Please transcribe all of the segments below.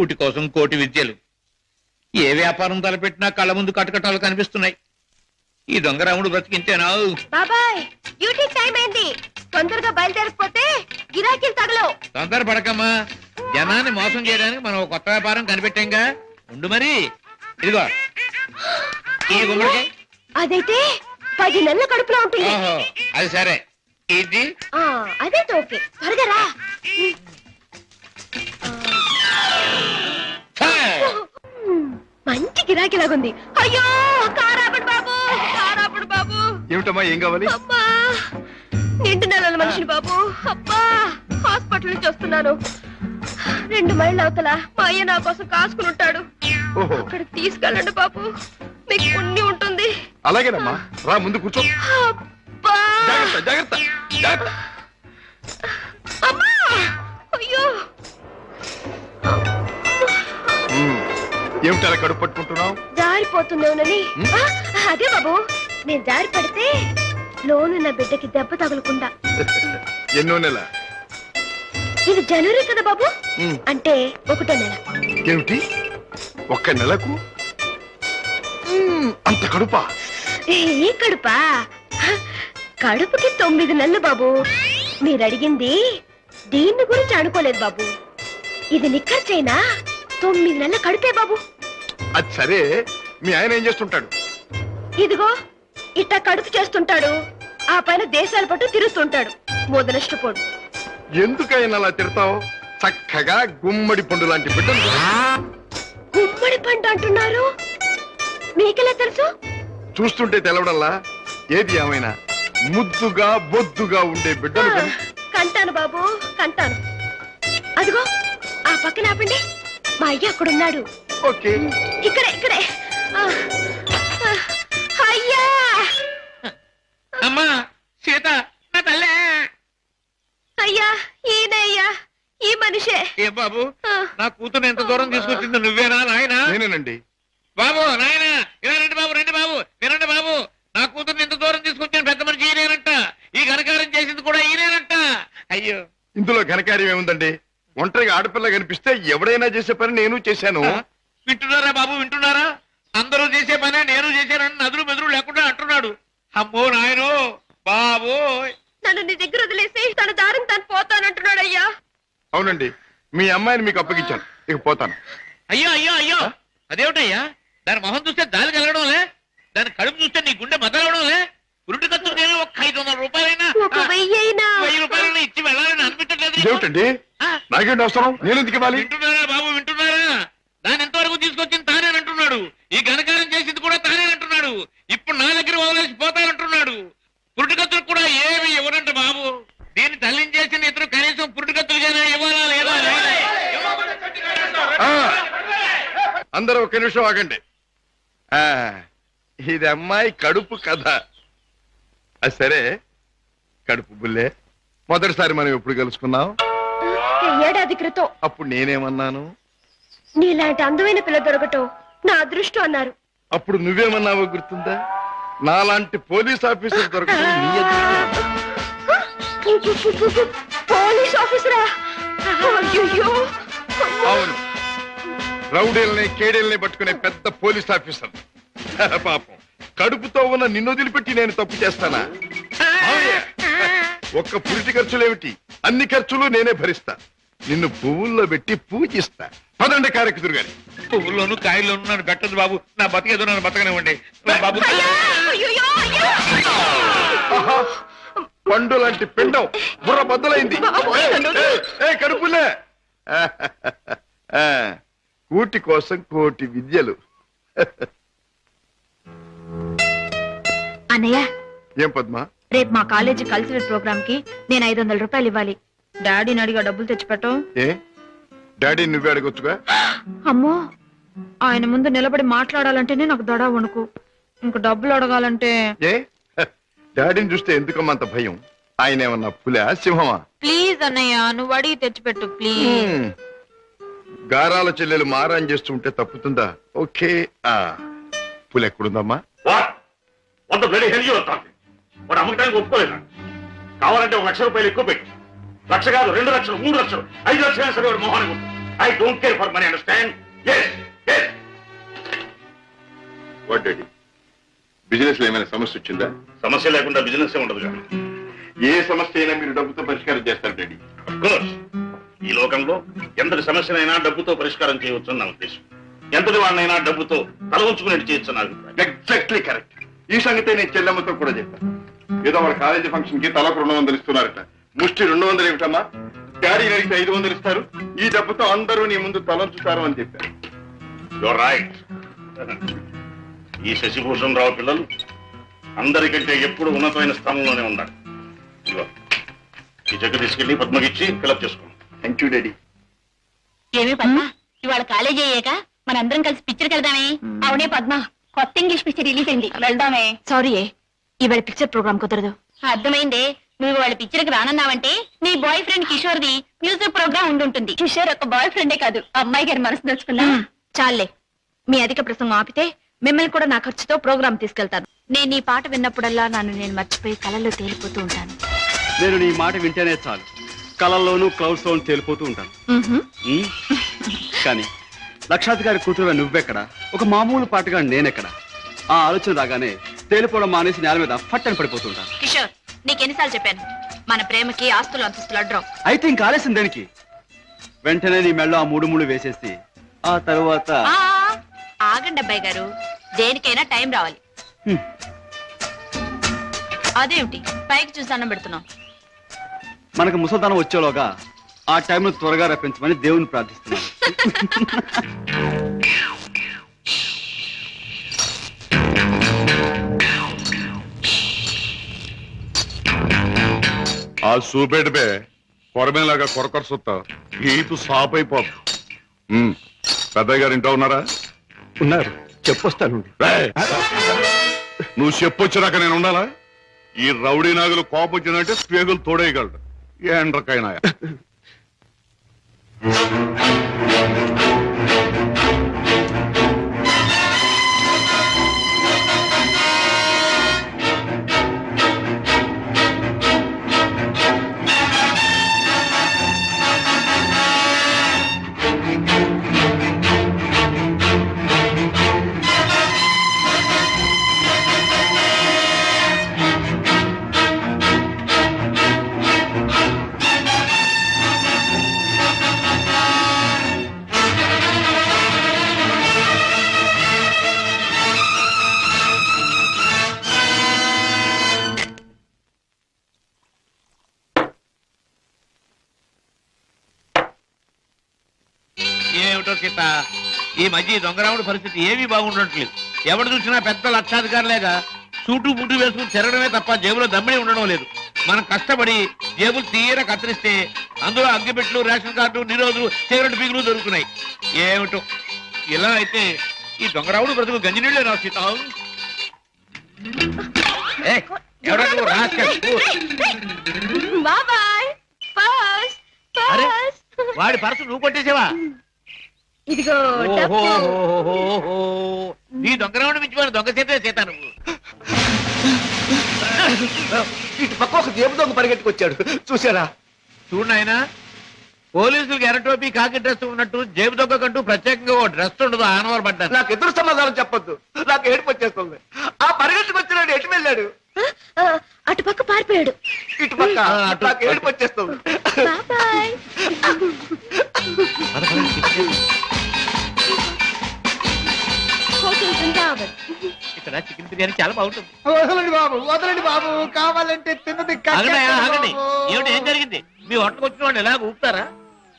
కూటి కోసం కోటి విద్యలు. ఏ వ్యాపారం తలపెట్టినా కళ్ళ ముందు కటకటాలు కనిపిస్తున్నాయి. ఈ దొంగరాముడు బ్రతికింతేనా? బాబాయ్ డ్యూటీ టైం అయింది, తొందరగా బయలుదేరకపోతే గిరాకీలు తగలవు. తొందర పడకమ్మా, జనాన్ని మోసం చేయడానికి మనం కొత్త వ్యాపారం కనిపెట్టాంగా. ఉండు మరి, ఇదిగో ఈ గుమ్మడికాయ. అదైతే 10 నెలల కడుపులో ఉంటుంది. ఓహో, అది సరే. ఇది అదైతే ఓకే, త్వరగా రా. మంచి గిరాకీలాగుంది. అయ్యో కారాపడు బాబు, కారాపడు బాబు. ఏమిటమ్మా, ఏం కావాలి? అబ్బా, నిండు నెలల మనిషిని బాబు. అబ్బా, హాస్పిటల్ నుంచి వస్తున్నాను. 2 మైళ్ళ అవతల మా అయ్య నా కోసం కాసుకుని ఉంటాడు. అక్కడికి తీసుకెళ్ళండి బాబు, మీకు పుణ్యం ఉంటుంది. అలాగేనమ్మా, రా ముందు కూర్చో. అబ్బా, జాగ్రత్త జాగ్రత్త జాగ్రత్త. అమ్మా, అయ్యో. ఏమిటి అలా కడుపు పట్టుకుంటున్నావు? జారిపోతుందేమోనని. అదే బాబు, నేను జారి పడితే లోనున్న బిడ్డకి దెబ్బ తగలకుండా. ఎన్నో నెల? ఇది జనవరి కదా బాబు, అంటే 1వ నెల. ఏమిటి 1 నెలకు అంత కడుపా? ఈ కడుపా? కడుపుకి 9 నెలలు బాబు. మీరు అడిగింది దీన్ని గురించి అనుకోలేదు బాబు. ఇది నిక్కర్చైనా 9 నెలల కడుపే బాబు. అది సరే, మీ ఆయన ఏం చేస్తుంటాడు? ఇదిగో ఇట్టా కడుపు చేస్తుంటాడు, ఆ పైన దేశాల పట్టు తిరుగుతుంటాడు. మొదలష్టపోడు. ఎందుకైనా అలా తిడతావు? చక్కగా గుమ్మడి పండు లాంటి బిడ్డలు. గుమ్మడి పండు అంటున్నారు, మీకెలా తెలుసు? చూస్తుంటే తెలవడల్లా. ఏది ఏమైనా ముద్దుగా బొద్దుగా ఉండే బిడ్డలు కంటాను బాబు, కంటాను. అదిగో ఆ పక్కన ఆపండి, మా అయ్య అక్కడున్నాడు. ఓకే, ఇక్కడే ఇక్కడే. అయ్యా! అమ్మా సీత, నా తల్లే. అయ్యా, ఈయనయ్యా, ఈ మనిషే. ఏ బాబు, నా కూతురు ఎంత దూరం తీసుకొచ్చింది నువ్వేనా నాయనా? నేనేనండి. బాబు నాయన, ఇలా రండి బాబు, రండి బాబు, వినండి బాబు. నా కూతుర్ని ఎంత దూరం తీసుకొచ్చిన పెద్ద మనిషి ఈయనేనంట. ఈ ఘనకారం చేసింది కూడా ఈయనేనంట. అయ్యో, ఇందులో ఘనకార్యం ఏముందండి? ఒంటరిగా ఆడపిల్ల కనిపిస్తే ఎవడైనా చేసే పని నేను చేశాను. వింటున్నారా బాబు, వింటున్నారా? అందరూ చేసే పనే నేను చేశానని నదులు మెదురు లేకుండా అంటున్నాడు. అమ్మో నాయనో బాబు. నన్ను నీ దగ్గర వదిలేసి తన దారిని తను పోతానంటున్నాడు. అయ్యా అవునండి, మీ అమ్మాయిని మీకు అప్పగించాను, ఇక పోతాను. అయ్యో అయ్యో అయ్యో, అదేమిటయ్యా? దాని మొహం చూస్తే దాని కలగడంలే, దాని కడుపు చూస్తే నీ గుండె మదలవడంలే. ఉరుటి ఖర్చు నేను ఒక 500 రూపాయలైనా, 1000 రూపాయలైనా ఇచ్చి వెళ్ళాలని అనిపించట్లేదు. ఏమిటండి నాకేంటి అవసరం? నేను ఎందుకు ఇవ్వాలి? వింటున్నారా బాబు, వింటున్నారా? దాని ఎంతవరకు తీసుకొచ్చింది తానేనంటున్నాడు. ఈ ఘనకారం చేసింది కూడా తానేనంటున్నాడు. ఇప్పుడు నా దగ్గర వదిలేసి పోతానంటున్నాడు. పురుటికత్తులు కూడా ఏమి ఇవ్వనంట బాబు. దీన్ని తల్లించేసిన ఇతరు కనీసం పురుటికత్తులుగానే ఇవ్వాలా లేదా? అందరూ ఒక నిమిషం ఆగండి. ఇది అమ్మాయి కడుపు కథ. అది సరే, కడుపు బుల్లే, మొదటిసారి మనం ఎప్పుడు కలుసుకున్నాం? ఏడాది క్రితం. అప్పుడు నేనేమన్నాను? నీలాంటి అందమైన పిల్ల దొరకటం నా అదృష్టం అన్నారు. అప్పుడు నువ్వేమన్నావో గుర్తుందా? నాలాంటి పోలీస్ ఆఫీసర్ దొరకటం నీ అదృష్టం. పోలీస్ ఆఫీసరా? అవును, రౌడీల్ని కేడీల్ని పట్టుకునే పెద్ద పోలీస్ ఆఫీసర్. పాపం, కడుపుతో ఉన్న నిన్ను వదిలిపెట్టి నేను తప్పు చేస్తానా? ఒక్క పురిటి ఖర్చులేమిటి, అన్ని ఖర్చులు నేనే భరిస్తా. నిన్ను పువ్వుల్లో పెట్టి పూజిస్తా. పదండి కారెక్కుదురు గాని. పువ్వుల్లోనూ కాయల్లోనూ నన్ను పెట్టదు బాబు. నా బతికేదో నన్ను బతకనివ్వండి బాబు. పండు లాంటి పిండం బుర్ర బద్దలైంది. కడుపులే. కూటి కోసం కోటి విద్యలు. అన్నయ్య, ఏం పద్మా? రేపు మా కాలేజీ కల్చరల్ ప్రోగ్రామ్ కి నేను 500 రూపాయలు ఇవ్వాలి. డాడీని అడిగా డబ్బులు తెచ్చిపెట్టం. ఏ డాడీ నువ్వే అడగొచ్చుగా. అమ్మో, ఆయన ముందు నిలబడి మాట్లాడాలంటేనే నాకు దడ వణుకు. ఇంక డబ్బులు అడగాలంటే ఏ డాడీని చూస్తే ఎందుకమ్మా అంత భయం? ఆయన ఏమన్నా పులా సింహమా? ప్లీజ్ అన్నయ్య, నువ్వు అడిగి తెచ్చిపెట్టు ప్లీజ్. గారాల చెల్లెలు మారాన్ చేస్తుంటే తప్పుతుందా? ఓకే. పులి ఎక్కడుందమ్మా? వాడు అమ్మకానికి ఒప్పుకోలేదు. కావాలంటే 1 లక్ష రూపాయలు ఎక్కువ పెట్టి, 1 లక్ష కాదు 2 లక్షలు 3 లక్షలు 5 లక్షలు సరే వాడు మొహానికి I don't care for money, understand? What daddy, business లో ఏమైనా సమస్య వచ్చిందా? సమస్య లేకుండా బిజినెస్ ఉండదుగా. ఏ సమస్య అయినా మీరు డబ్బుతో పరిష్కారం చేస్తారు డాడీ. కోర్స్ ఈ లోకంలో ఎంతటి సమస్యనైనా డబ్బుతో పరిష్కారం చేయవచ్చు నా ఉద్దేశం. ఎంతటి వాడినైనా డబ్బుతో తల ఉంచుకునేట్టు చేయొచ్చు నా అభిప్రాయం. Exactly correct. ఈ సంగతే నేను చెల్లెమ్మతో కూడా చెప్పాను. ఏదో వాళ్ళ కాలేజీ ఫంక్షన్ కి తలకు 200 ఇస్తున్నారట. ముష్టి 200 ఏమిటమ్మా, డాడీ అడిగితే 500 ఇస్తారు. ఈ డబ్బుతో అందరూ నీ ముందు తలంచుతారు అని చెప్పారు. Your right. ఈ శశిభూషణ్ రావు పిల్లలు అందరికంటే ఎప్పుడు ఉన్నతమైన స్థానంలోనే ఉన్నారు. ఇదిగో ఈ చెక్ తీసుకెళ్లి పద్మకిచ్చి ఫిలప్ చేసుకోండి. Thank you daddy. ఏమి పద్మ, ఇవాళ కాలేజీ అయ్యాక మనందరం కలిసి పిక్చర్కి వెళ్దామే? అవునే పద్మ, కొత్త ఇంగ్లీష్ పిక్చర్ రిలీజ్ అయింది, వెళ్దామే. సారీ ఇవాళ పిక్చర్ ప్రోగ్రామ్ కుదరదు. అర్థమైందే, నువ్వు వాళ్ళ పిక్చర్కి రానన్నావంటే నీ బాయ్ ఫ్రెండ్ కిషోర్ ది మ్యూజిక్ ప్రోగ్రామ్ ఉండుంటుంది. కిషోర్ ఒక బాయ్ ఫ్రెండే కాదు, అమ్మాయి గారి మనసు దోచుకున్నా. చాలే, మీ అధిక ప్రసంగం ఆపితే మిమ్మల్ని కూడా నా ఖర్చుతో ప్రోగ్రామ్ తీసుకెళ్తాను. నేను ఈ పాట విన్నప్పుడల్లా నన్ను నేను మర్చిపోయి కళల్లో తేలిపోతూ ఉంటాను. నేను నీ మాట వింటేనే చాలు, కళల్లోనూ క్లౌడ్స్ లోను తేలిపోతూ ఉంటాను. కానీ లక్షాధికారి కూతురుగా నువ్వెక్కడ, ఒక మామూలు పాటగా నేనెక్కడ? ఆ ఆలోచన రాగానే తేలిపోవడం మానేసి నేల మీద ఫట్టని పడిపోతుంటాను. కిషోర్, నీకెన్నిసార్లు చెప్పాను మన ప్రేమకి ఆస్తులు అంతస్తులు అడ్డం. అయితే ఇంకా ఆలస్యం దేనికి? వెంటనే నీ మెళ్ళో ఆ 3 ముళ్ళు వేసేసి ఆ తరువాత ఆగండి అబ్బాయి గారు, దేనికైనా టైం రావాలి. అదేమిటి పైకి చూసి అన్నం పెడుతున్నాం? మనకు ముసల్దానం వచ్చేలోగా ఆ టైంను త్వరగా రప్పించమని దేవుని ప్రార్థిస్తున్నాను. ఆ చూపెడితే కొరమేలాగా కొరకొర సుత్తా ఈపు సాప్ అయిపోదు. పెద్దయ్య గారు ఇంట్లో ఉన్నారా? ఉన్నారు, చెప్పొస్తాను. రేయ్, నువ్వు చెప్పొచ్చినాక నేను ఉండాలా? ఈ రౌడీ నాగులు కోపం వచ్చిందంటే స్పేగులు తోడేయగలడు. ఏండ్రకైనా ఏమిటో సీత, ఈ మధ్య ఈ దొంగరాముడి పరిస్థితి ఏమీ బాగుండట్లేదు. ఎవడు చూసినా పెద్ద లక్షాధికారులేగా సూటు బూటు వేసుకుని తిరగడమే తప్ప జేబులో దమ్మిడి ఉండడం లేదు. మనం కష్టపడి జేబులు తీర కత్తిరిస్తే అందులో అగ్గిపెట్లు, రేషన్ కార్డు, నిరోధులు, సిగరెట్ పీకులు దొరుకుతున్నాయి. ఏమిటో ఇలా అయితే ఈ దొంగరాముడు బ్రతుకు గంజినీళ్ళే రా సీత. ఎవరా నువ్వు? అరే, వాడి పర్సు నువ్వు కొట్టేసావా? ఇదిగో నీ దొంగరాముడు మించిపోయిన దొంగ సీతే సీత నువ్వు. ఇటు పక్క ఒక జేబు దొంగ పరిగెట్టుకొచ్చాడు, చూసారా? చూడు నాయనా, పోలీసులకు ఎర్రటోపీ కాకి డ్రెస్ ఉన్నట్టు జేబు దొంగకంటూ ప్రత్యేకంగా ఓ డ్రెస్ ఉండదు. ఆనవారు పడ్డాను. నాకు ఎదురు సమాధానం చెప్పొద్దు, నాకు ఏడుపు వచ్చేస్తుంది. ఆ పరిగెట్టుకొచ్చినాడు ఎటు వెళ్ళాడు? అటు పక్క పారిపోయాడు. ఇటు పక్క నాకు ఏడుపు వచ్చేస్తుంది. బాయ్. హోటల్ బృందావన్. ఇక్కడ చికెన్ బిర్యానీ చాలా బాగుంటుంది. వదలండి బాబు, వదలండి బాబు, కావాలంటే తిన్నది ఆగండి. ఏమిటి, ఏం జరిగింది? మీ హోటల్కి వచ్చిన వాళ్ళు ఎలా ఊపుతారా?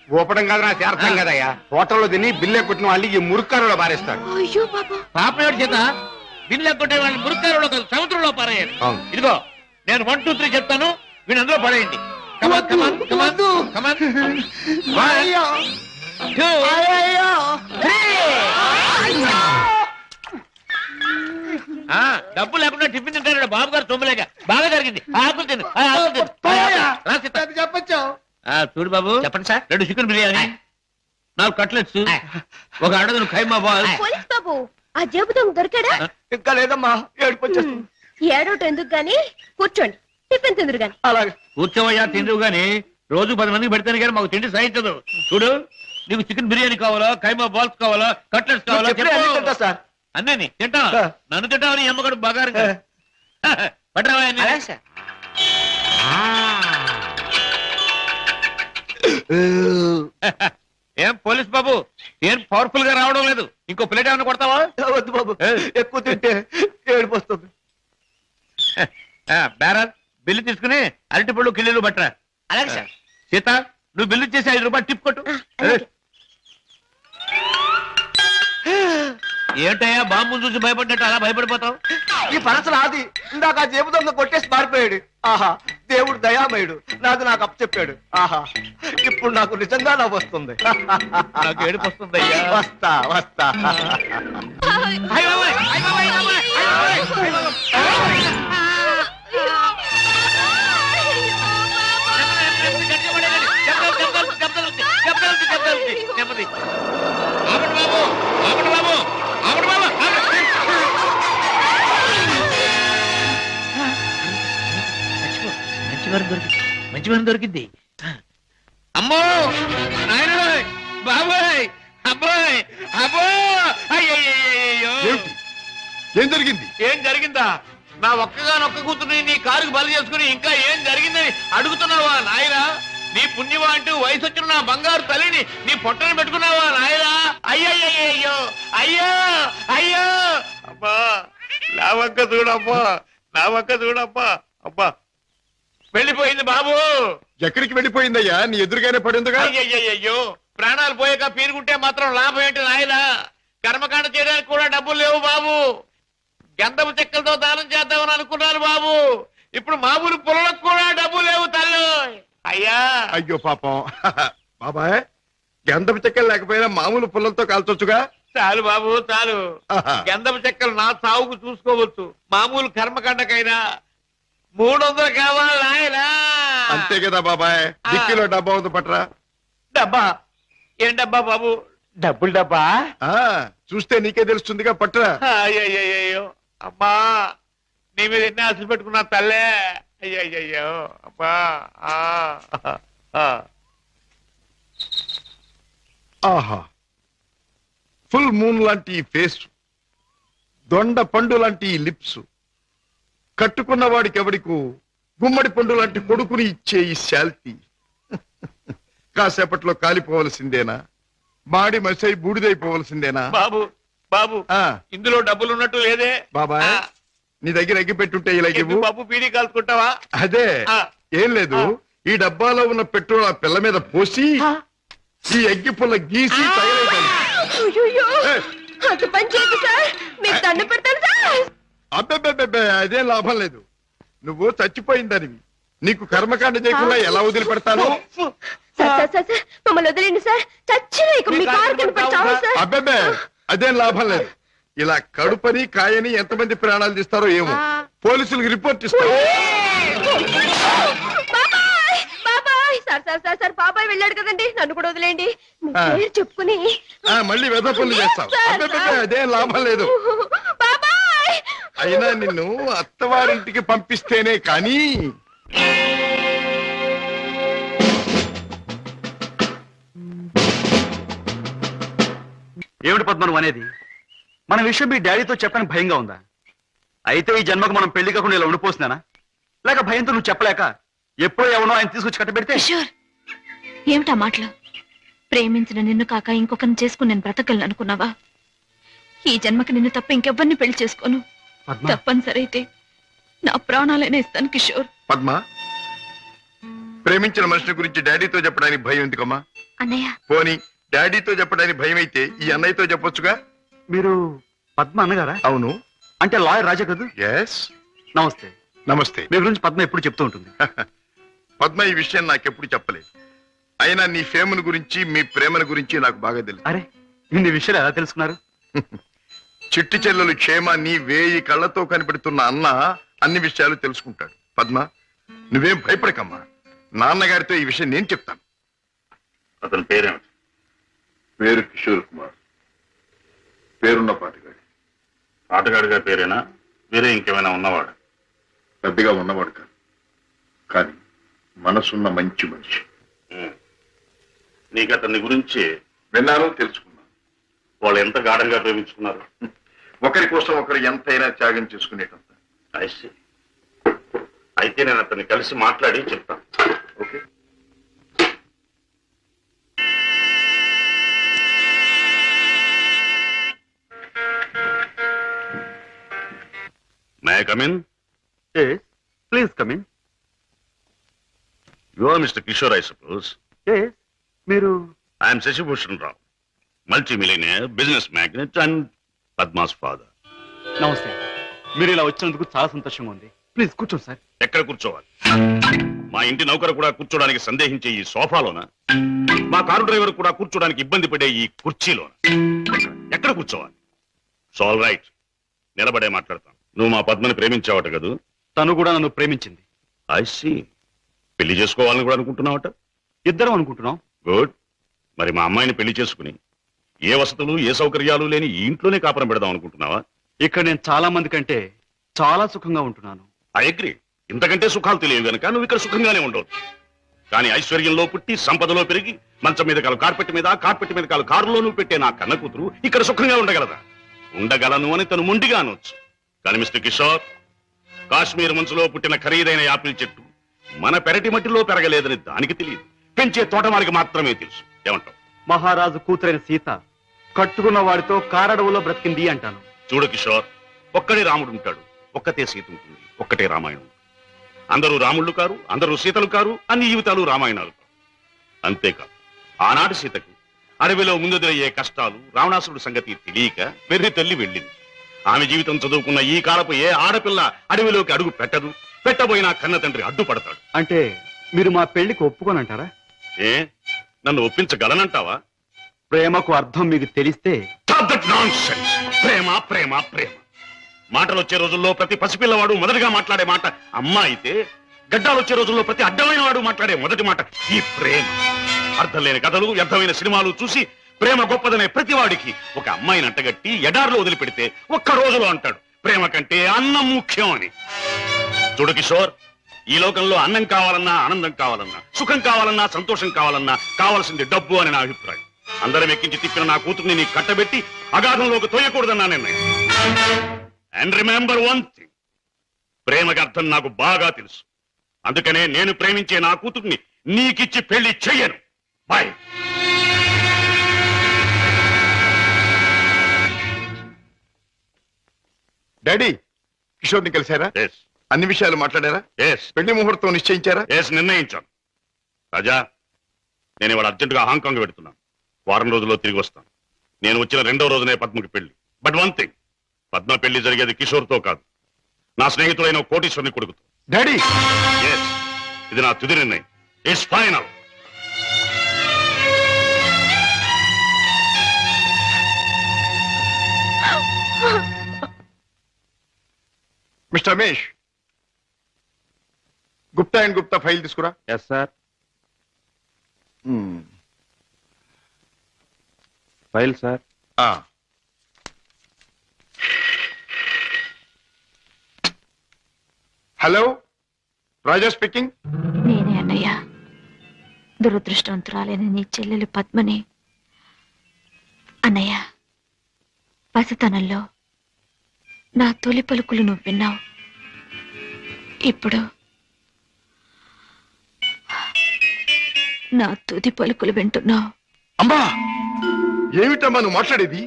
ఊపడం కాదు, నాకు అర్థం కదయ్యా. హోటల్లో తిని బిల్లే కొట్టిన వాళ్ళు ఈ మురుక్కారులో పారేస్తాడు. అయ్యో బాబా, పాపం ఏడు చేత బిల్లు ఎక్కొట్టే వాళ్ళని మురుక్కారులో కాదు సముద్రంలో పారేయాలి. అవును. ఇదిగో నేను 1, 2, 3 చెప్తాను, వీళ్ళు అందులో పడేయండి. Come on, come on, come on, come on. 1, 2, 3. డబ్బు లేకుండా టిఫిన్ తింటాడు బాబు గారు. తొమ్మిలేక బాగా జరిగింది. ఆకులు తిను, ఆకులు తిను. రా సీత. చెప్పచ్చు. చూడు బాబు, చెప్పండి సార్. 2 చికెన్ బిర్యానీ, 4 కట్లెట్స్, 1 అడగను ఖైమా బాల్. పోలీస్ బాబు, ఆ జేబు దొంగ దొరికాడా? ఇంకా లేదమ్మా, ఏడుపు వచ్చేస్తుంది. ఏడోటి ఎందుకు గాని, కూర్చోండి, టిఫిన్ తిందురు గాని. అలాగే కూర్చోవయ్యా, తిందువు గాని రోజు 10 మందికి పెడితేనే కానీ మాకు తిండి సహించదు. చూడు, నీకు చికెన్ బిర్యానీ కావాలా కైమా బాల్స్ కావాలా కట్లెట్స్ కావాలా చెప్పు. సార్ అన్నీ తింటా ఆ. నన్ను తింటావని ఎమ్మగడు బాగా పట్టరావా అన్నీ? ఏం పోలీస్ బాబు ఏం పవర్ఫుల్ గా రావడం లేదు ఇంకో ప్లేట్ ఏమైనా కొడతావా? వద్దు బాబు ఎక్కువ తింటే ఏడుపు వస్తుంది. బేరర్ బిల్లు తీసుకుని అరటి పళ్ళు కిల్లీలు పట్టరా. అలాగే సార్. సీత నువ్వు బిల్లు చేసి 5 రూపాయలు టిప్ కొట్టు. అలాగే. ఏంటయ్యా బాంబు చూసి భయపడ్డట్టు అలా భయపడిపోతావు? ఈ పనస నాది. ఇందాక ఆ జేబు దొంగ కొట్టేసి మారిపోయాడు. ఆహా దేవుడు దయామయుడు. నాకు అప్పచెప్పాడు. ఆహా ఇప్పుడు నాకు నిజంగా నవ్వు వస్తుంది. నాకు ఏడుపు వస్తుందయ్యా. వస్తా వస్తా. అయ్య బాబోయ్, అయ్య బాబోయ్, అయ్య బాబోయ్, అయ్య బాబోయ్, అయ్య బాబోయ్. నెమ్మది. ఆపండి బాబు, ఆపండి బాబు, ఆపండి బాబు, ఆపండి. మంచివారం దొరికింది. అమ్మో నాయన బాబాయ్ అబ్బాయ్ అబ్బో అయ్యయ్యో. ఏమిటి? ఏం జరిగింది? ఏం జరిగిందా? నా ఒక్కగానొక్క కూతుర్ని నీ కారుకు బలి చేసుకుని ఇంకా ఏం జరిగిందని అడుగుతున్నావా నాయనా? నీ పుణ్యమా అంటూ వయసు వచ్చిన నా బంగారు తల్లిని నీ పొట్టని పెట్టుకున్నావా నాయనా? అయ్యయ్యో అయ్యో అయ్యో అబ్బా నా వంక చూడమ్మా, నా వంక చూడమ్మా. అబ్బా వెళ్ళిపోయింది బాబు. ఎక్కడికి వెళ్ళిపోయిందయ్యా? నీ ఎదురుగానే పడిందిగా. అయ్యయ్యో ప్రాణాలు పోయాక పీరుకుంటే మాత్రం లాభం ఏంటి నాయనా? కర్మకాండ చేయడానికి కూడా డబ్బులు లేవు బాబు. గంధపు చెక్కలతో దానం చేద్దామని అనుకున్నాను బాబు. ఇప్పుడు మామూలు పొలంలో కూడా డబ్బు లేవు తల్లి. అయ్యా అయ్యో పాపం. బాబాయ్ గంధపు చెక్కలు లేకపోయినా మామూలు పుల్లలతో కాల్చొచ్చుగా. చాలు బాబు చాలు. ఆహా. గంధపు చెక్కలు నా సాగుకు చూసుకోవచ్చు. మామూలు కర్మకాండకైనా 300 కావాలి నాయనా. అంతే కదా బాబాయ్. డిక్కీలో డబ్బా ఉంది పట్రా. డబ్బా ఏం డబ్బా బాబు? డబ్బులు డబ్బా. ఆ చూస్తే నీకే తెలుస్తుందిగా పట్రా. అయ్యయ్యో అమ్మా నీ మీద ఎన్ని ఆశలు పెట్టుకున్నా తల్లే. అయ్యయ్యో అమ్మా. ఆహా ఫుల్ మూన్ లాంటి ఈ ఫేస్, దొండ పండు లాంటి ఈ లిప్స్, కట్టుకున్న వాడికి ఎవడికు గుమ్మడి పండు లాంటి కొడుకుని ఇచ్చే ఈ శాల్తీ కాసేపట్లో కాలిపోవలసిందేనా? మాడి మసై బూడిదైపోవలసిందేనా? బాబు బాబు ఆ ఇందులో డబ్బులు ఉన్నట్టు లేదే బాబాయ్ ఆ, నీ దగ్గర ఎగ్గి పెట్టుంటే ఇలా ఎందుకు ఇవ్వు. బాబు బీడీ కాల్చుకుంటావా? అదే ఆ. ఏం లేదు. ఈ డబ్బాలో ఉన్న పెట్రోల్ ఆ పిల్ల మీద పోసి ఈ అగ్గి పుల్ల గీసి తగలేదాన్ని. అయ్యయ్యో. ఏయ్. అంత పని చేయదు సార్. మీకు దండం పెడతాను సార్. అబ్బెబ్బెబ్బెబ్బే అదేం లాభం లేదు. నువ్వు చచ్చిపోయిందనివి. నీకు కర్మకాండ చేయకుండా ఎలా వదిలిపెడతాను? సార్ మమ్మల్ని వదిలేండి సార్. చచ్చినా ఇక మీ కారు కింద పడి చావు సార్. అబ్బెబ్బే అదేం లాభం లేదు. ఇలా కడుపని కాయని ఎంతమంది ప్రాణాలు తీస్తారో ఏమో. పోలీసులకు రిపోర్ట్ ఇస్తారు. బాబాయ్ బాబాయ్ సార్ బాబాయ్ వెళ్ళాడు కదండి. నన్ను కూడా వదిలేండి. మీ ఆ. పేరు చెప్పుకుని మళ్ళీ వెధ పనులు చేస్తావు. సార్, అబ్బెబ్బెబ్బే సార్. అదేం లాభం లేదు. బాబాయ్ అయినా నిన్ను అత్తవారింటికి పంపిస్తేనే కానీ. ఏమిటి పద్మ నువ్వు అనేది? మన విషయం మీ డాడీతో చెప్పడానికి భయంగా ఉందా? అయితే ఈ జన్మకు మనం పెళ్లి కాకుండా ఇలా ఉండిపోతున్నానా? లేక భయంతో నువ్వు చెప్పలేక ఎప్పుడో ఎవనో ఆయన తీసుకొచ్చి కట్టబెడితే? కిషోర్ ఏమిటా మాటలు? ప్రేమించిన నిన్ను కాక ఇంకొకరిని చేసుకుని నేను బ్రతకలను అనుకున్నావా? ఈ జన్మకి నిన్ను తప్ప ఇంకెవ్వరిని పెళ్లి చేసుకోను. పద్మ తప్పనిసరి అయితే నా ప్రాణాలైనా ఇస్తాను కిషోర్. పద్మ ప్రేమించిన మనిషి గురించి డాడీతో చెప్పడానికి భయం ఎందుకమ్మా? అన్నయ్య పోనీ డాడీతో చెప్పడానికి భయం అయితే ఈ అన్నయ్యతో చెప్పొచ్చుగా. మీరు పద్మ అన్నగారా? అవును. అంటే లాయర్ రాజా కదా? ఎస్. నమస్తే. నమస్తే. మీ గురించి పద్మ ఎప్పుడు చెప్తూ ఉంటుంది. పద్మ ఈ విషయం నాకెప్పుడు చెప్పలేదు. అయినా నీ ఫేమును గురించి మీ ప్రేమను గురించి నాకు బాగా తెలుసు. అరే ఇన్ని విషయాలు ఎలా తెలుసుకున్నారు? చిట్టి చెల్లెలు క్షేమాన్ని 1000 కళ్ళతో కనిపెడుతున్న అన్న అన్ని విషయాలు తెలుసుకుంటాడు. పద్మ నువ్వేం భయపడకమ్మా. నాన్నగారితో ఈ విషయం నేను చెప్తాను. అతని పేరేమిటి? పేరు కిషోర్ కుమార్. పేరున్న పాటగాడి. ఆటగాడిగా పేరేనా? వేరే ఇంకేమైనా ఉన్నవాడు? పెద్దగా ఉన్నవాడు కాదు, కానీ మనసున్న మంచి మనిషి. నీకు అతని గురించి విన్నాను, తెలుసుకున్నాను. వాళ్ళు ఎంత గాఢంగా ప్రేమించుకున్నారు. ఒకరి కోసం ఒకరు ఎంతైనా త్యాగం చేసుకునేటంత. I see. అయితే నేను అతన్ని కలిసి మాట్లాడి చెప్తాను. Okay. May I come in? Please come in. You are mister Kishore, I suppose. మీరు? I'm Shashibhushan Rao, multi millionaire, business magnate and Padma's father. నమస్తే. మీరు ఇలా వచ్చినందుకు చాలా సంతోషంగా ఉంది. ప్లీజ్ కూర్చోండి సార్. ఎక్కడ కూర్చోవాలి? మా ఇంటి నౌకరు కూడా కూర్చోడానికి సందేహించే ఈ సోఫాలోనా? మా కారు డ్రైవర్ కూడా కూర్చోడానికి ఇబ్బంది పడే ఈ కుర్చీలోనా? ఎక్కడ కూర్చోవాలి? ఆల్ రైట్, నిలబడే మాట్లాడతాను. నువ్వు మా పద్మని ప్రేమించావట కదూ? తను కూడా నన్ను ప్రేమించింది. I see. పెళ్లి చేసుకోవాలని కూడా అనుకుంటున్నావట? ఇద్దరం అనుకుంటున్నాం. గుడ్. మరి మా అమ్మాయిని పెళ్లి చేసుకుని ఏ వసతులు ఏ సౌకర్యాలు లేని ఈ ఇంట్లోనే కాపురం పెడదాం అనుకుంటున్నావా? ఇక్కడ నేను చాలా మంది కంటే చాలా సుఖంగా ఉంటున్నాను. I agree. ఇంతకంటే సుఖాలు తెలియవు గనక నువ్వు ఇక్కడ సుఖంగానే ఉండవు. కానీ ఐశ్వర్యంలో పుట్టి సంపదలో పెరిగి మంచం మీద కాలు కార్పెట్ మీద, కార్పెట్ మీద కాలు కారులోనూ పెట్టే నా కన్న కూతురు ఇక్కడ సుఖంగా ఉండగలదా? ఉండగలను అని తను మొండిగా అనొచ్చు. కానీ మిస్టర్ కిషోర్, కాశ్మీర్ మంచులో పుట్టిన ఖరీదైన యాపిల్ చెట్టు మన పెరటి మట్టిలో పెరగలేదని దానికి తెలియదు, పెంచే తోటమాలికి మాత్రమే తెలుసు. ఏమంటావు? మహారాజు కూతురైన సీత కట్టుకున్న వాడితో కారడవులో బ్రతికింది అంటాను. చూడు కిషోర్, ఒక్కడే రాముడు ఉంటాడు, ఒక్కతే సీత ఉంటుంది, ఒక్కటే రామాయణం. అందరూ రాముళ్ళు కారు, అందరూ సీతలు కారు, అన్ని జీవితాలు రామాయణాలు కారు. అంతేకాదు, ఆనాటి సీతకు అడవిలో ముందెదురయ్యే కష్టాలు, రావణాసురుడి సంగతి తెలియక వెర్రి తల్లి వెళ్ళింది. ఆమె జీవితం చదువుకున్న ఈ కాలపు ఏ ఆడపిల్ల అడవిలోకి అడుగు పెట్టదు. పెట్టబోయినా కన్న తండ్రి అడ్డుపడతాడు. అంటే మీరు మా పెళ్లికి ఒప్పుకోనంటారా? ఏ, నన్ను ఒప్పించగలనంటావా? ప్రేమకు అర్థం మీకు తెలిస్తే. ప్రేమ ప్రేమ ప్రేమ మాటలు వచ్చే రోజుల్లో ప్రతి పసిపిల్లవాడు మొదటిగా మాట్లాడే మాట అమ్మ అయితే, గడ్డాలు వచ్చే రోజుల్లో ప్రతి అడ్డమైన వాడు మాట్లాడే మొదటి మాట ఈ ప్రేమ. అర్థం లేని కథలు, వ్యర్థమైన సినిమాలు చూసి ప్రేమ గొప్పదనే ప్రతి వాడికి ఒక అమ్మాయిని అంటగట్టి ఎడార్లో వదిలిపెడితే ఒక్క రోజులో అంటాడు ప్రేమ కంటే అన్నం ముఖ్యం అని. చూడు కిషోర్, ఈ లోకంలో అన్నం కావాలన్నా, ఆనందం కావాలన్నా, సుఖం కావాలన్నా, సంతోషం కావాలన్నా కావాల్సింది డబ్బు అని నా అభిప్రాయం. అందరం ఎక్కించి తిప్పిన నా కూతుర్ని నీ కట్టబెట్టి అగాధంలోకి తోయకూడదన్నా నిర్ణయం. అండ్ రిమెంబర్ వన్ థింగ్, ప్రేమకి అర్థం నాకు బాగా తెలుసు. అందుకనే నేను ప్రేమించే నా కూతుర్ని నీకిచ్చి పెళ్లి చెయ్యను. బాయ్. డాడీ, కిషోర్ని కలిశారా? ఎస్. అన్ని విషయాలు మాట్లాడారా? ఎస్. పెళ్లి ముహూర్తం నిశ్చయించారా? ఎస్, నిర్ణయించాను. రాజా, నేను ఇవాళ అర్జెంటుగా హాంకాంగ్ పెడుతున్నాను. వారం రోజుల్లో తిరిగి వస్తాను. నేను వచ్చిన 2వ రోజునే పద్మకి పెళ్లి. బట్ వన్ థింగ్, పద్మ పెళ్లి జరిగేది కిషోర్తో కాదు, నా స్నేహితుడైన కోటీశ్వరుని కొడుకుతో. డాడీ, ఎస్, ఇది నా తుది నిర్ణయం. It's final. Mister Ramesh, Gupta and Gupta file తీసుకురా. Yes sir. File sir. Hello, Raja speaking. నేనే అన్నయ్య. దురదృష్టవంతురాలైన నీ చెల్లెలు పద్మని. అన్నయ్య, పసితనంలో నా తొలి పలుకులు నువ్వు విన్నావు. ఇప్పుడు నా తుది పలుకులు వింటున్నావు. అమ్మా, ఏమిటమ్మా నువ్వు మాట్లాడేది?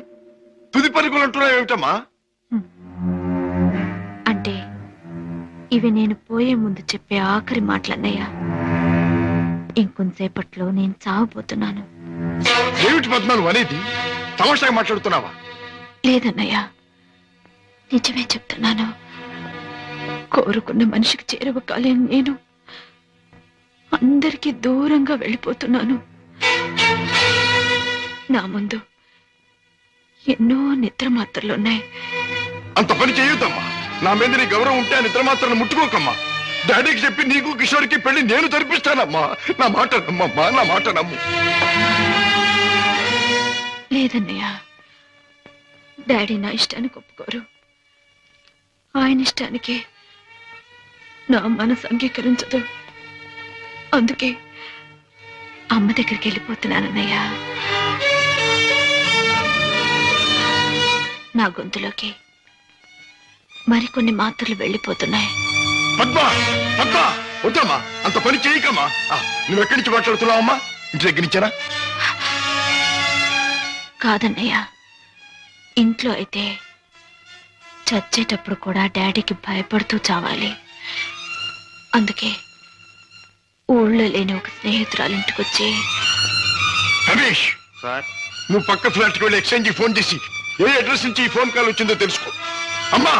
తుది పలుకులు అంటున్నావు ఏమిటమ్మా? అంటే ఇవి నేను పోయే ముందు చెప్పే ఆఖరి మాటలన్నయ్య. ఇంకొంతసేపట్లో నేను చావబోతున్నాను. ఏమిటి పద్మ నువ్వు అనేది? తమాషాగా మాట్లాడుతున్నావా? లేదన్నయ్య, నిజమే చెప్తున్నాను. కోరుకున్న మనిషికి చేరువ కాలేని నేను అందరికీ దూరంగా వెళ్ళిపోతున్నాను. నా ముందు ఎన్నో నిద్ర మాత్రలున్నాయి. అంత పని చేయొద్దమ్మా. నా మీద నీ గౌరవం ఉంటే ఆ నిద్ర మాత్రం ముట్టుకోకమ్మా. డాడీకి చెప్పి నీకు కిషోర్కి పెళ్లి నేను జరిపిస్తానమ్మా. నా మాట నమ్మమ్మా, నా మాట నమ్ము. లేదన్నయ్య, డాడీ నా ఇష్టానికి ఒప్పుకోరు. ఆయన ఇష్టానికి నా మనసు అంగీకరించదు. అందుకే అమ్మ దగ్గరికి వెళ్ళిపోతున్నానన్నయ్య. నా గొంతులోకి మరికొన్ని మాత్రలు వెళ్ళిపోతున్నాయి. పద్మ పద్మ వద్దమ్మా, అంత పని చేయకమ్మా. నువ్వు ఎక్కడి నుంచి మాట్లాడుతున్నావమ్మా? ఇంటి దగ్గర నుంచేనా? కాదన్నయ్య, ఇంట్లో అయితే చచ్చేటప్పుడు కూడా డాడీకి భయపడుతూ చావాలి. అందుకే ఊళ్ళో లేని ఒక స్నేహితురాలు ఇంటికొచ్చి, రమేష్ సార్, నువ్వు పక్క ఫ్లాట్కి వెళ్ళి ఎక్స్చేంజ్ ఫోన్ చేసి ఏ అడ్రస్ నుంచి ఈ ఫోన్ కాల్ వచ్చిందో తెలుసుకో. అమ్మా,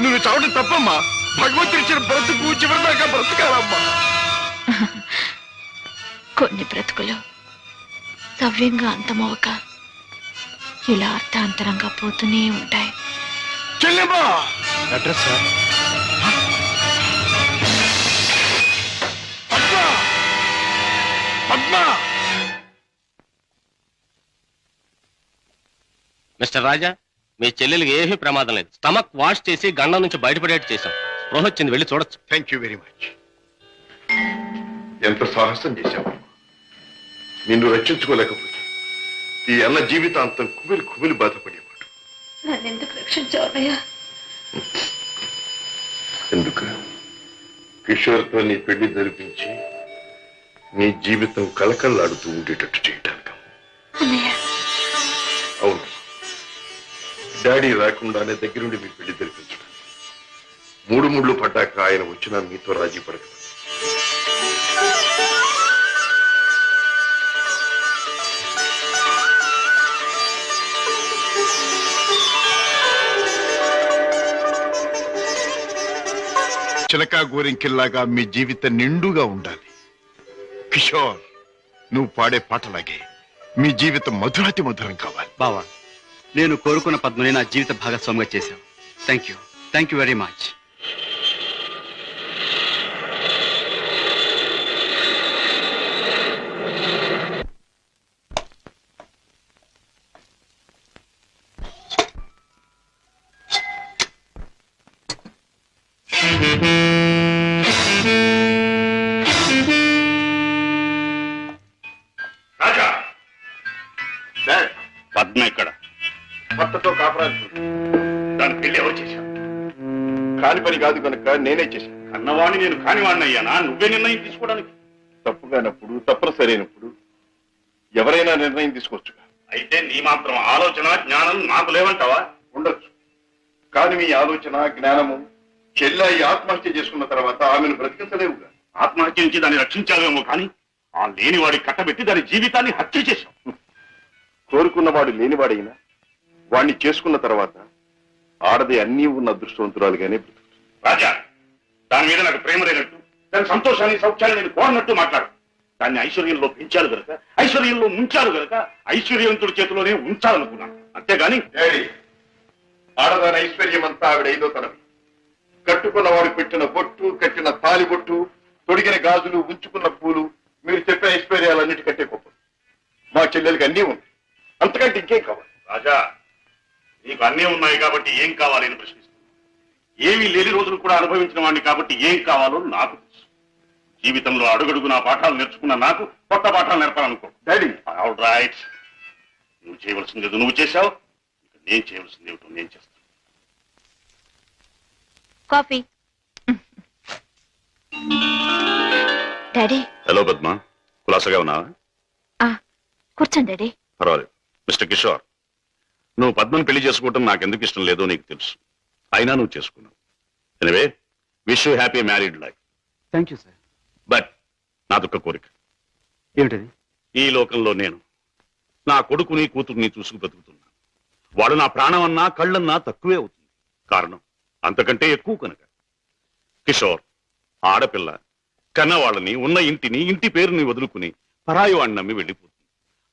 నువ్వు చావడం తప్పమ్మా. భగవంతుడు ఇచ్చిన బ్రతుకు చివరిదాకా బ్రతకాలమ్మా. కొన్ని బ్రతుకులు సవ్యంగా అంతమవక ఇలా అర్థాంతరంగా పోతూనే ఉంటాయి. చెల్లెమ్మా, address sir. Padma Padma. Mister Raja, మీ చెల్లెలికి ఏమీ ప్రమాదం లేదు. స్టమక్ వాష్ చేసి గండం నుంచి బయటపడేట్టు చేశాం. స్పృహ వచ్చింది, వెళ్ళి చూడొచ్చు. Thank you very much. ఎంత సాహసం చేశావు. నిన్ను రక్షించుకోలేకపోతే ఈ అన్న జీవితాంతం కుమిలి కుమిలి బాధపడేవాడు. నన్నెందుకు రక్షించావయ్యా? ఎందుకు? కిషోర్తో నీ పెళ్లి జరిపించి నీ జీవితం కలకల్లాడుతూ ఉండేటట్టు చేయటానికి. అవును, డాడీ రాకుండానే దగ్గరుండి మీ పెళ్లి జరిపించడం. మూడు ముళ్ళు పడ్డాక ఆయన వచ్చినా మీతో రాజీ పడక. చిలకా గోరింకిల్లాగా మీ జీవితం నిండుగా ఉండాలి. కిషోర్, నువ్వు పాడే పాటలాగే మీ జీవితం మధురాతి మధురం కావాలి. బావా, నేను కోరుకున్న పద్మని నా జీవిత భాగస్వామిగా చేశావు. Thank you very much. Raja, Padma ఇక్కడ. భర్తతో కాపురాలు దాని పెళ్లి ఎవరు చేశావు? కాని పని కాదు కనుక నేనే చేశాను. అన్నవాణ్ణి నేను కానివాణ్ణి అయ్యానా? నువ్వే నిర్ణయం తీసుకోవడానికి. తప్పుగానప్పుడు, తప్పనిసరైనప్పుడు ఎవరైనా నిర్ణయం తీసుకోవచ్చుగా. అయితే నీ మాత్రం ఆలోచన జ్ఞానం నాకు లేవంటావా? ఉండొచ్చు, కానీ మీ ఆలోచన జ్ఞానము చెల్లాయి ఆత్మహత్య చేసుకున్న తర్వాత ఆమెను బ్రతికించలేవుగా. ఆత్మహత్య నుంచి దాన్ని రక్షించావేమో కానీ ఆ లేనివాడి కట్టబెట్టి దాని జీవితాన్ని హత్య చేశావు. కోరుకున్నవాడు లేనివాడైనా వాణ్ణి చేసుకున్న తర్వాత ఆడది అన్నీ ఉన్న అదృష్టవంతురాలుగానే బ్రతుకుతుంది. రాజా, దాని మీద నాకు ప్రేమ లేనట్టు, దాని సంతోషాన్ని సౌఖ్యాన్ని నేను కోరినట్టు మాట్లాడు. దాన్ని ఐశ్వర్యంలో పెంచాలి గనక, ఐశ్వర్యంలో ముంచాలి గనక ఐశ్వర్యవంతుడి చేతిలోనే ఉంచాలనుకున్నాను. అంతేగాని డాడీ, ఆడదాని ఐశ్వర్యం అంతా ఆవిడ ఐదో తనవి. కట్టుకున్నవాడు పెట్టిన బొట్టు, కట్టిన తాలి బొట్టు, తొడిగిన గాజులు, ఉంచుకున్న పూలు, మీరు చెప్పిన ఐశ్వర్యాలన్నిటికంటే గొప్ప. మా చెల్లెలకి అన్నీ ఉంది, అంతకంటే ఇంకేం కావాలి? రాజా, నీకు అన్నీ ఉన్నాయి కాబట్టి ఏం కావాలి అని ప్రశ్నిస్తున్నాను. ఏమీ లేని రోజులు కూడా అనుభవించిన వాడిని కాబట్టి ఏం కావాలో నాకు తెలుసు. జీవితంలో అడుగడుగు నా పాఠాలు నేర్చుకున్న నాకు కొత్త పాఠాలు నేర్పాలనుకో. డాడీ, ఆల్ రైట్, నువ్వు చేయవలసింది ఏదో నువ్వు చేశావు, ఇక నేను చేయవలసింది ఏమిటో నేను చేస్తాను. కాఫీ. డాడీ. హలో పద్మ, కులాసగా ఉన్నావా? కూర్చోండి డాడీ. పర్వాలేదు. మిస్టర్ కిషోర్, నువ్వు పద్మను పెళ్లి చేసుకోవటం నాకు ఎందుకు ఇష్టం లేదో నీకు తెలుసు. అయినా నువ్వు చేసుకున్నావు. Anyway, wish you happy married life. Thank you sir. But నాదొక్క కోరిక. ఏమిటది? ఈ లోకంలో నేను నా కొడుకుని కూతుర్ని చూసుకు బ్రతుకుతున్నాను. వాడు నా ప్రాణం అన్నా కళ్ళన్నా తక్కువే అవుతుంది. కారణం అంతకంటే ఎక్కువ కనుక. కిషోర్, ఆడపిల్ల కన్నవాళ్ళని, ఉన్న ఇంటిని, ఇంటి పేరుని వదులుకుని పరాయి వాడిని నమ్మి వెళ్ళిపోతుంది.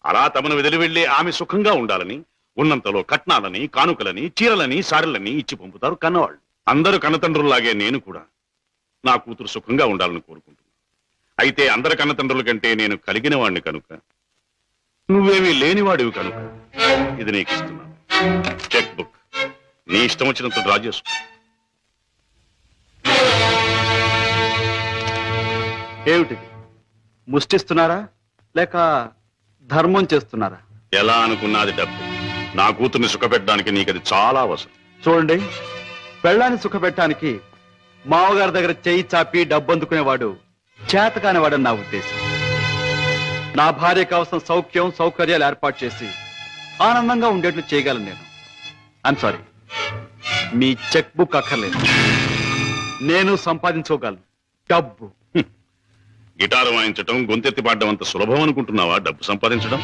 అలా తమను వదిలి వెళ్లే ఆమె సుఖంగా ఉండాలని ఉన్నంతలో కట్నాలని, కానుకలని, చీరలని, సారెలని ఇచ్చి పంపుతారు కన్నవాళ్ళు. అందరూ కన్నతండ్రుల్లాగే నేను కూడా నా కూతురు సుఖంగా ఉండాలని కోరుకుంటున్నాను. అయితే అందరి కన్నతండ్రుల కంటే నేను కలిగిన వాడిని కనుక, నువ్వేమీ లేనివాడివి కనుక ఇది నీకు ఇస్తున్నాను. చెక్ బుక్ నీ ఇష్టం వచ్చినంత డ్రా చేసుకో. ఏమిటిది? ముష్టిస్తున్నారా లేక ధర్మం చేస్తున్నారా? ఎలా అనుకున్నది డబ్బు. నా కూతుర్ని సుఖపెట్టడానికి నీకది చాలా అవసరం. చూడండి, పెళ్ళాన్ని సుఖపెట్టడానికి మావగారి దగ్గర చేయి చాపి డబ్బు అందుకునేవాడు చేతకానివాడని నా ఉద్దేశం. నా భార్య కోసం సౌఖ్యం సౌకర్యాలు ఏర్పాటు చేసి ఆనందంగా ఉండేట్లు చేయగలను నేను. I'm sorry, me cheque book అక్కర్లేదు. నేను సంపాదించుకోగలను డబ్బు. గిటారు వాయించడం, గొంతెత్తి పాడడం అంత సులభం అనుకుంటున్నావా డబ్బు సంపాదించడం?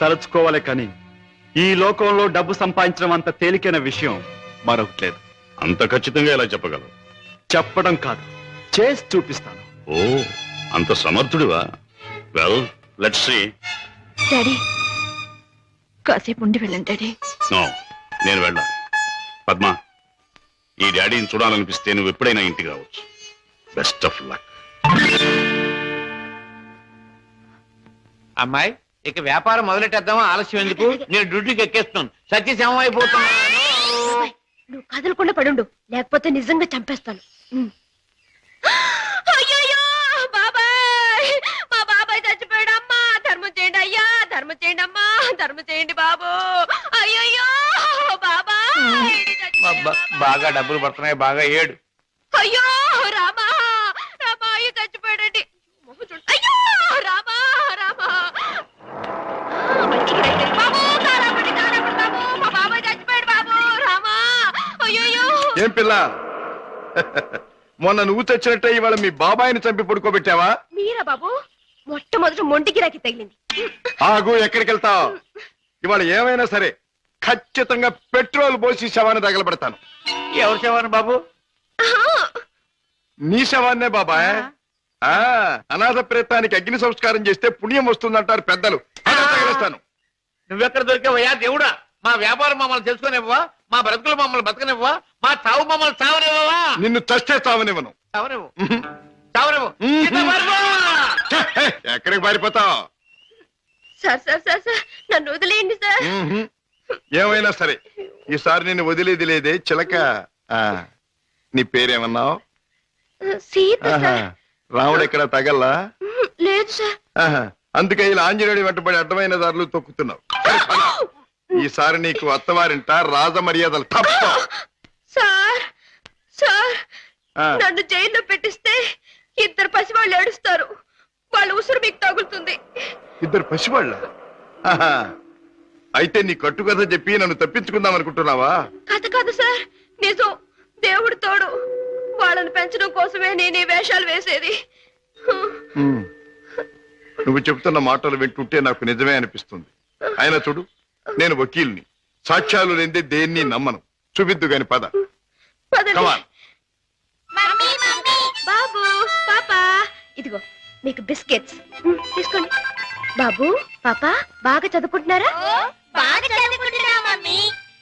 తలుచుకోవాలి కానీ ఈ లోకంలో డబ్బు సంపాదించడం అంత తేలికైన విషయం మరొకటి లేదు. అంత ఖచ్చితంగా ఎలా చెప్పగలవు? చెప్పడం కాదు, చేసి చూపిస్తాను. ఓ, అంత సమర్థుడివా? Well, let's see. డాడీ, కాసేపు ఉండి వెళ్ళండి డాడీ. నో, నేను వెళ్ళాలి. పద్మ, ఈ డాడీని చూడాలనిపిస్తే నువ్వు ఎప్పుడైనా ఇంటికి రావచ్చు. Best of luck. అమ్మాయి, ఇక వ్యాపారం మొదలెట్టేద్దామా? ఆలస్యం ఎందుకు? నేను డ్యూటీకి ఎక్కేస్తున్నాను. సత్యశమం అయిపోతున్నాను. బాబాయ్, నువ్వు కదలకుండా పడుండు, లేకపోతే నిజంగా చంపేస్తాను. అయ్యయ్యో, బాబాయ్, మా బాబాయ్ చచ్చిపోయాడు. అమ్మా, ధర్మం చేయండి అయ్యా, ధర్మం చేయండి అమ్మా, ధర్మం చేయండి బాబు. అయ్యయ్యో బాబాయ్, బాగా డబ్బులు పడుతున్నాయి, బాగా ఏడు. అయ్యో రామా, రామా, అయ్యో చచ్చిపోయాడండి. మొహం చూడు. అయ్యో రామా, రామా, బాబు కారాపడి బాబు, మా బాబాయ్ చచ్చిపోయాడు బాబు. రామా, అయ్యో. ఏం పిల్ల, మొన్న నువ్వు తెచ్చినట్టే ఇవాళ మీ బాబాయిని చంపి పడుకోబెట్టావా? మీరా బాబు? మొట్టమొదటి మొండి గిరాకి తగిలింది. ఆగు, ఎక్కడికి వెళ్తావు? ఇవాళ ఏమైనా సరే ఖచ్చితంగా పెట్రోల్ పోసి శవాన్ని తగలబెడతాను. ఎవరు శవాన్ని బాబు? నీ శవాన్నే బాబాయ్. అనాథ ప్రేతానికి అగ్ని సంస్కారం చేస్తే పుణ్యం వస్తుందంటారు పెద్దలు. అదే తగిలేస్తాను. నువ్వెక్కడ దొరికావయ్యా దేవుడా? మా వ్యాపారం మమ్మల్ని తెలుసుకునివ్వవా? మా బ్రతుకులు మమ్మల్ని బతకనివ్వవా? మా చావు మమ్మల్ని చావనివ్వవా? నిన్ను చస్తే చావనివ్వను. చావనివ్వు, చావనివ్వు. ఎక్కడికి పారిపోతావు? సార్ సార్ సార్ సార్, నన్ను వదిలేయండి సార్. ఏమైనా సరే ఈసారి నిన్ను వదిలేది లేదే చిలక. నీ పేరేమన్నావు? సీత సార్. రాముడు ఎక్కడ తగల్లా? లేదు సార్. అందుకే ఇలా ఆంజనేయుడి వెంటబడి అడ్డమైన దారులు తొక్కుతున్నావు. ఈసారి నీకు అత్తవారింట రాజ మర్యాదలు తప్ప. సార్ సార్, నన్ను జైల్లో పెట్టిస్తే ఇద్దరు పసివాళ్ళు ఏడుస్తారు. వాళ్ళ ఉసురు మీకు తగులుతుంది. ఇద్దరు పసివాళ్ళ? అయితే నీ కట్టు కథ చెప్పి నన్ను తప్పించుకుందాం అనుకుంటున్నావా? కథ కాదు సార్, నిజం. దేవుడు తోడు. వాళ్ళని పెంచడం కోసమే నేను ఈ వేషాలు వేసేది. నువ్వు చెబుతున్న మాటలు వింటుంటే నాకు నిజమే అనిపిస్తుంది. ఆయన చూడు, నేను వకీల్ని, సాక్ష్యాలు లేదే దేన్ని నమ్మను. చూపిద్దు గాని పద. పదండి. Come on. బాబు, పాపా, ఇదిగో మీకు బిస్కెట్స్ తీసుకోండి. బాబు, పాపా, బాగా చదువుకుంటున్నారా? బాగా చదువుకుంటున్నా మమ్మీ.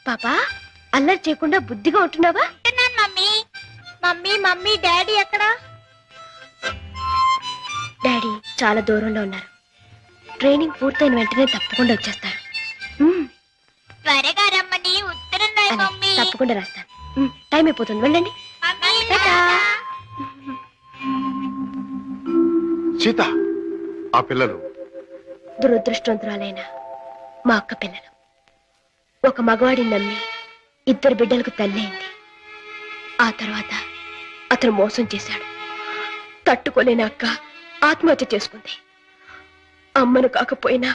పాపా, అల్లరి చేయకుండా బుద్ధిగా ఉంటున్నావా? మమ్మీ మమ్మీ మమ్మీ డాడీ ఎక్కడ? డాడీ చాలా దూరంలో ఉన్నారు. ట్రైనింగ్ పూర్తయిన వెంటనే తప్పకుండా వచ్చేస్తారు. త్వరగా రమ్మని ఉత్తరం రాయి అలాగే, మమ్మీ. తప్పకుండా రాస్తాను. టైం అయిపోతుంది, వెళ్ళండి. మమ్మీ, టాటా. సీత, ఆ పిల్లలు దురదృష్టవంతురాలైన మా అక్క పిల్లలు. ఒక మగవాడిని నమ్మి ఇద్దరు బిడ్డలకు తల్లి అయింది. ఆ తర్వాత అతను మోసం చేశాడు. తట్టుకోలేని అక్క ఆత్మహత్య చేసుకుంది. అమ్మను కాకపోయినా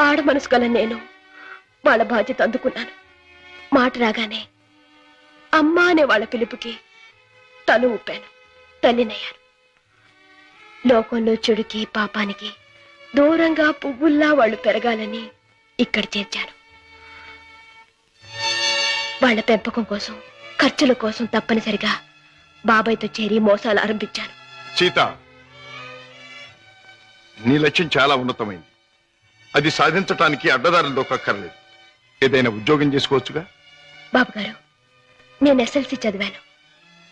ఆడ మనసు గల నేను వాళ్ళ బాధ్యత అందుకున్నాను. మాట రాగానే అమ్మ అనే వాళ్ళ పిలుపుకి తల ఊపాను. తల్లినయ్యాను. లోకంలో చెడుకి పాపానికి దూరంగా పువ్వుల్లా వాళ్ళు పెరగాలని ఇక్కడ చేర్చాను. వాళ్ళ పెంపకం కోసం, ఖర్చుల కోసం తప్పనిసరిగా బాబాయ్తో చేరి మోసాలు ఆరంభించాను. సీత, నీ లక్ష్యం చాలా ఉన్నతమైంది. అది సాధించటానికి అడ్డదారులు దొక్కక్కర్లేదు. ఏదైనా ఉద్యోగం చేసుకోవచ్చుగా? బాబు గారు, నేను ఎస్ఎల్సి చదివాను.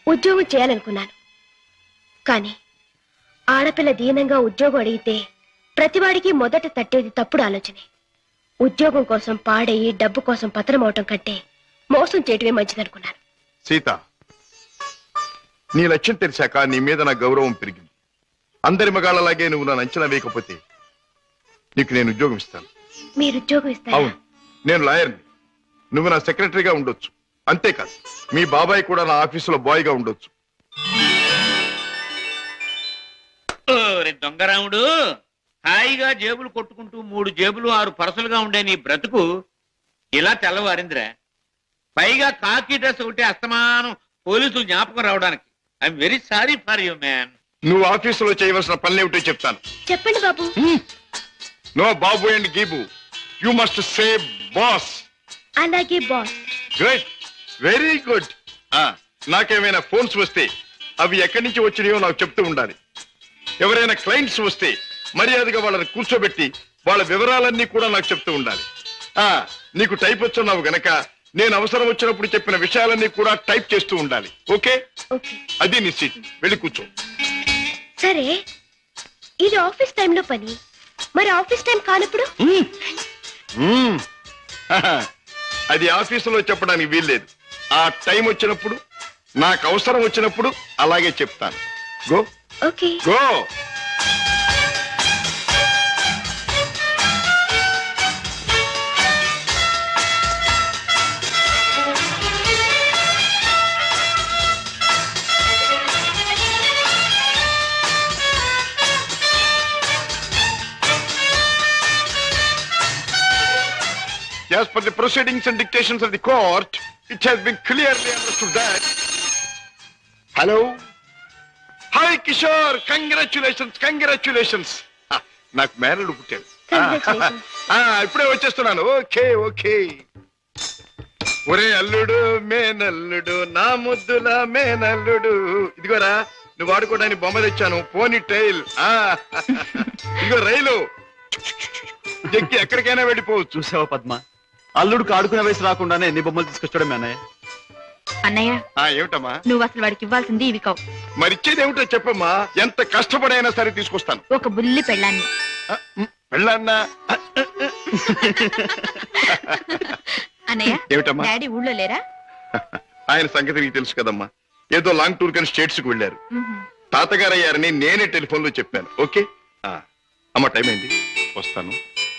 ఉద్యోగం చేయాలనుకున్నాను. కానీ ఆడపిల్ల దీనంగా ఉద్యోగం అడిగితే ప్రతివాడికి మొదట తట్టేది తప్పుడు ఆలోచనే. ఉద్యోగం కోసం పాడయి డబ్బు కోసం పతనమవటం కంటే మోసం చేయటమే మంచిదనుకున్నాను. సీత, నీ లక్ష్యం తెలిసాక నీ మీద నా గౌరవం పెరిగింది. అందరి మగాళ్ళలాగే నువ్వు నన్ను అంచనా వేయకపోతే నీకు నేను ఉద్యోగం ఇస్తాను. మీరు ఉద్యోగం ఇస్తారా? అవును, నేను లాయర్ని, నువ్వు నా సెక్రటరీగా ఉండొచ్చు. అంతేకాదు మీ బాబాయ్ కూడా నా ఆఫీసులో బాయ్గా ఉండొచ్చు. ఓరి దొంగరాముడు, హాయిగా జేబులు కొట్టుకుంటూ 3 జేబులు 6 పరసలుగా ఉండే నీ బ్రతుకు ఇలా తెల్లవారిందిరా. పైగా కాకి డ్రెస్ ఒకటి అస్తమానం పోలీసులు జ్ఞాపకం రావడానికి. I'm very sorry for you man. నువ్వు ఆఫీసులో చేయవలసిన పనులేమిటో చెప్తాను. చెప్పండి బాబు. నో బాబు అండ్ గీబు, యు మస్ట్ సే బాస్. అలాగే బాస్. Good, very good. నాకేమైనా ఫోన్స్ వస్తే అవి ఎక్కడి నుంచి వచ్చినాయో నాకు చెప్తూ ఉండాలి. ఎవరైనా క్లయింట్స్ వస్తే మర్యాదగా వాళ్ళని కూర్చోబెట్టి వాళ్ళ వివరాలన్నీ కూడా నాకు చెప్తూ ఉండాలి. నీకు టైప్ వచ్చున్నావు గనక నేను అవసరం వచ్చినప్పుడు చెప్పిన విషయాలన్నీ కూడా టైప్ చేస్తూ ఉండాలి. ఓకే? అది నీ సీట్, వెళ్ళి కూర్చో. సరే, ఇది ఆఫీస్ టైంలో పని, మరి ఆఫీస్ టైం కానప్పుడు? అది ఆఫీసులో చెప్పడానికి వీల్లేదు. ఆ టైం వచ్చినప్పుడు, నాకు అవసరం వచ్చినప్పుడు అలాగే చెప్తాను. Go. Okay. Go. As per the proceedings and dictations of the court, it has been clearly understood that... Hello? Hi, Kishore! Congratulations, congratulations! నాకు మేనల్లుడు పుట్టాడు. ఇప్పుడే వచ్చేస్తున్నాను. Okay okay. ఒరే అల్లుడు, మేనల్లుడు, నా ముద్దుల మేనల్లుడు. ఇదిగోరా, నువ్వు ఆడుకోవడానికి బొమ్మ తెచ్చాను, పోనీ టైల్. ఇదిగో రైలు ఎక్కి ఎక్కడికైనా వెళ్ళిపోవచ్చు. చూసావా పద్మ, అల్లుడికి ఆడుకునే వయసు రాకుండానే ఎన్ని బొమ్మలు తీసుకొచ్చాడు మీ అన్నయ్య. అన్నయ్య, ఏమిటమ్మా నువ్వు అసలు వాడికి ఇవ్వాల్సింది ఇవి కావు. మరి ఇచ్చేది ఏమిటో చెప్పమ్మా. ఎంత కష్టపడైనా సరే తీసుకొస్తాను. ఒక బుల్లి పెళ్ళాన్ని. పెళ్ళాన్నా? అన్నయ్య, ఏమిటమ్మా? డాడీ ఊళ్ళో లేరా? ఆయన సంగతి నీకు తెలుసు కదమ్మా. ఏదో లాంగ్ టూర్ కానీ స్టేట్స్ కు వెళ్ళారు. తాతగారు అయ్యారని నేనే టెలిఫోన్ లో చెప్పాను. ఓకే అమ్మ, టైం అయింది, వస్తాను.